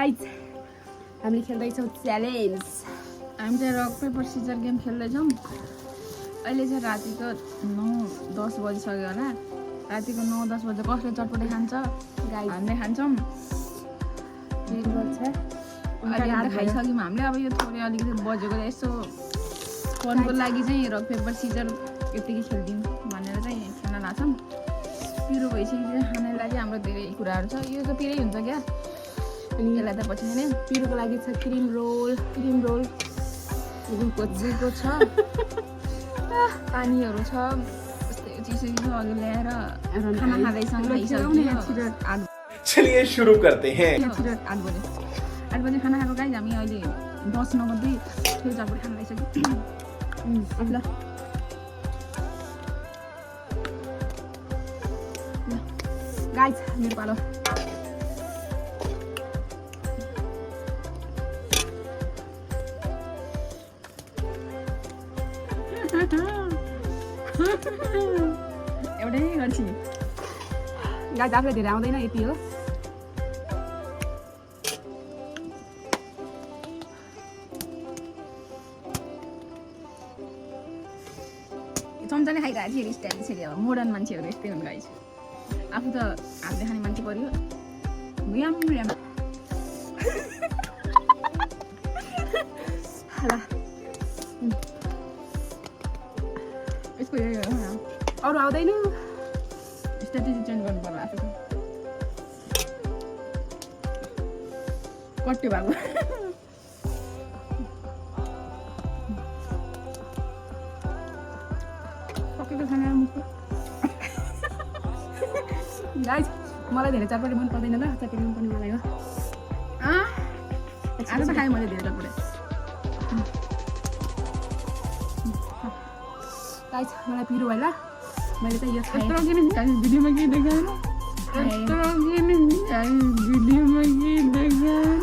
Guys हामीले खेल्दैछौँ challenge. हामी चाहिँ रक पेपर सिजर गेम खेल्दैछौँ। अहिले चाहिँ रातिको 9-10 बजिसक्यो होला। रातिको 9-10 बजे कसले चटपटे खान्छ गाइज हामीले खान्छौँ। अहिले त खाइसक्यौँ हामीले। अब यो थोरै अलिकति बजेको यसो फनको लागि चाहिँ रक पेपर सिजर यतिकै खेलिदिउँ भनेर चाहिँ खेल्न लाग्छौँ। पिरो भइसक्यो खानाको लागि हाम्रो धेरै कुराहरू छ। यो त पिरै हुन्छ क्या, यसलाई त पछि खाने। पिरोको लागि छ क्रिम रोल ग्लुकोज छ, पानीहरू छ, यस्तै चिसो अघि ल्याएर खाना खाँदैसँग खाइसक्यो। चलिए शुरू करते हैं। 8 बजे खाना खाएको गाइज। हामी अहिले 10 नबज्दै फेरि चटपटे खाना खाइसक्यो। ल गाइज मेरो पालो। एउटै गर्छु गाइज आफूलाई धेरै आउँदैन, यति हो। चम्चाले खाइरहेको थियो स्टाइल यसरी। अब मोडर्न मान्छेहरू यस्तै हुन् गाइज। आफू त हातले खाने मान्छे पऱ्यो। म्याम म्याम ल यसको यो अरू आउँदैन। स्ट्राटेजी चेन्ज गर्नु पर्ला आफूको। कट्यो भएको पकेको खाना मुखको। गाइज मलाई धेरै चटपटे मन पर्दैन ल, चटपटे मन पर्ने मलाई हो। आज त खाएँ मैले धेरै चटपटे। गाइज मलाई पिरो भयो ल, मैले चाहिँ यो खाएँ। यत्रो किन भिडियोमा के देखाएन, यत्रो किन भिडियोमा के देखाएन।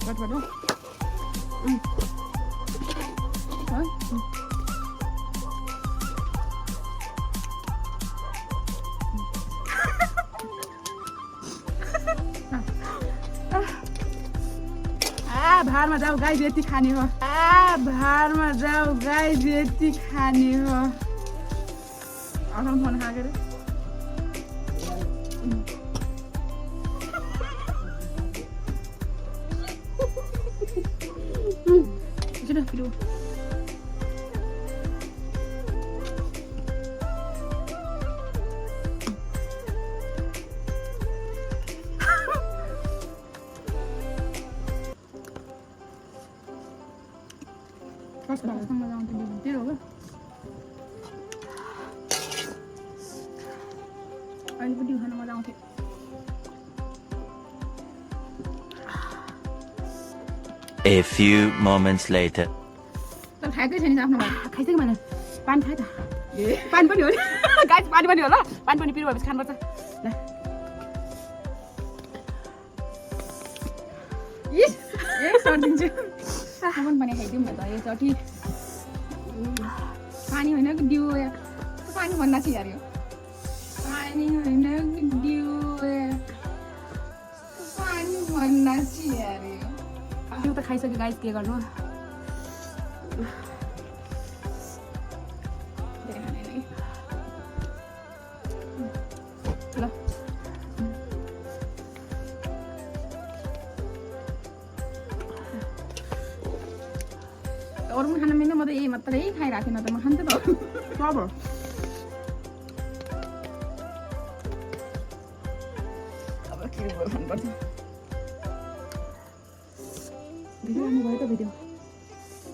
चटपट हो भारमा जाऊ गाइज यति खाने हो। भारमा जाऊ गाइज यति खाने हो। आफ्नो फोन खाएको रे। एकछिन पिरो। कस्तो मजा आउँथ्यो त्यो हो। अहिले पनि खान मजा आउँथ्यो। A few moments later. तर खाएकै छैन आफ्नो भाइ। खाइसक्यो मैले। पानी खाएँ त। पानी पनि हो नि गाइज, पानी पनि हो ल। पानी पनि पिरो भएपछि खानुपर्छ ल। सर्दिन्छु। पनि खाइदिउँ न त यो चटी। पानी होइन कि डिउ पानी भन्दा चाहिँ यार यो पानी होइन कि डिउ पानी भन्दा चाहिँ यार यो त्यो त खाइसक्यो गाइज, के गर्नु। धेरै खाने होइन कि। ल अरू पनि खान मिल्दैन। म त यही मात्रै खाइरहेको थिएँ, न त म खान्थेँ त। अब अब के खानुपर्छ। भिडियो गर्नु भयो त भिडियो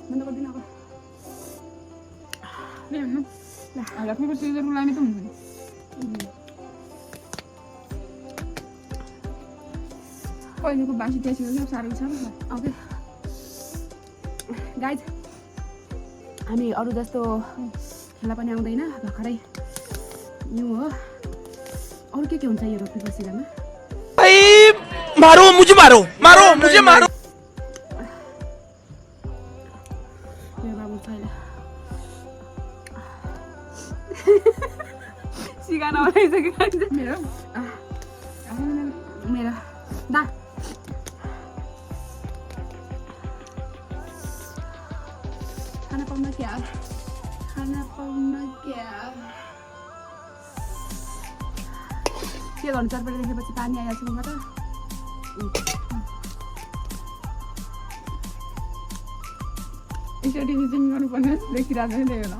मन त गर्दिनँ अब। के भन्नु ल पेपर सिजरको लागि त हुन्छ नि। पहिलेको बासी टेस्टको क्या साह्रै छ नि। ओके गाइज हामी अरू जस्तो खेला पनि आउँदैन, भर्खरै न्यू हो। अरू के हुन्छ यो रक पेपर सिजरमा? भाई मारो मुझे, मारो मारो मुझे, मारो। मेरो बाबु छैन। सिकान बनाइसक्यो मेरो। मेरो खाना पाउन क्या के गर्नु चटपटी देखेपछि पानी आइहाल्छ मुखबाट यसरी डिसिजन गर्नुपर्ने देखिरहेको नै थियो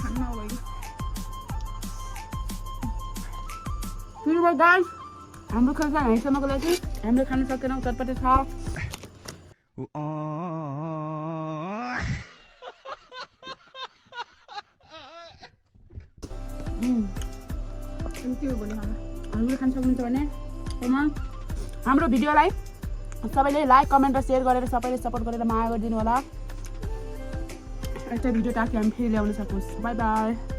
खान्न फेरि गाइस हाम्रो खाना हामीसँगको लागि हामीले खान सकेनौँ चटपटे छ के हो भने हामीले खान सक्नुहुन्छ भने हाम्रो भिडियोलाई सबैले लाइक कमेन्ट र सेयर गरेर सबैले सपोर्ट गरेर माया गरिदिनु होला यस्तै भिडियो ताकि हामी फेरि ल्याउन सकोस् बाई बाई